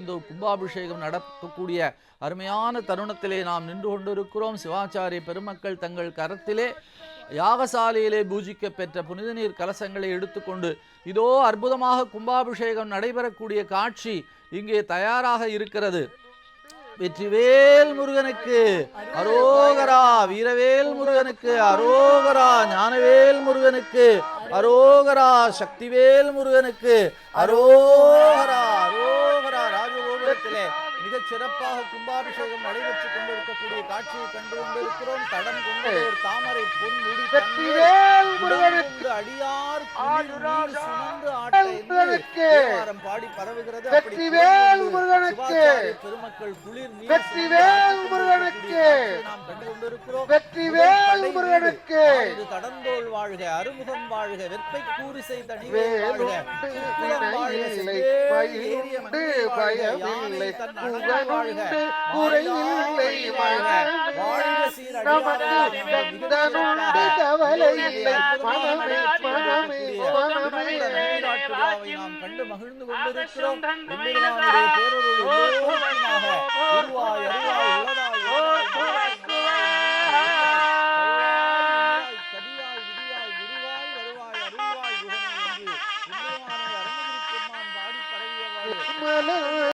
இந்த கும்பாபிஷேகம் நடக்கக்கூடிய அருமையான தருணத்திலே நாம் நின்று கொண்டிருக்கிறோம். சிவாச்சாரிய பெருமக்கள் தங்கள் கரத்திலே யாகசாலையிலே பூஜிக்க பெற்ற புனித நீர் கலசங்களை எடுத்துக்கொண்டு இதோ அற்புதமாக கும்பாபிஷேகம் நடைபெறக்கூடிய காட்சி இங்கே தயாராக இருக்கிறது. வெற்றிவேல் முருகனுக்கு அரோகரா, வீரவேல் முருகனுக்கு அரோகரா, ஞானவேல் முருகனுக்கு அரோகரா, சக்திவேல் முருகனுக்கு அரோகரா, அரோகரா. ராஜகோபுரத்திலே மிகச் சிறப்பாக கும்பாபிஷேகம் நடைபெற்றுக் கொண்டிருக்கக்கூடிய காட்சியை கண்டு கொண்டிருக்கிறோம். தடம் கொண்ட ஒரு தாமரை பொன் முடி அடியார் சுமந்து ஆட்டம் பாடி பரவுகிறது. பெருமக்கள் குளிர் நீர் நாம் கண்டு கொண்டிருக்கிறோம். தடந்தோள் வாழ்க, அறுமுகம் வாழ்க, வெப்பை கூரிசை தனிவே நாம் கண்டு மகிழ்ந்து கொண்டிருக்கிறோம்.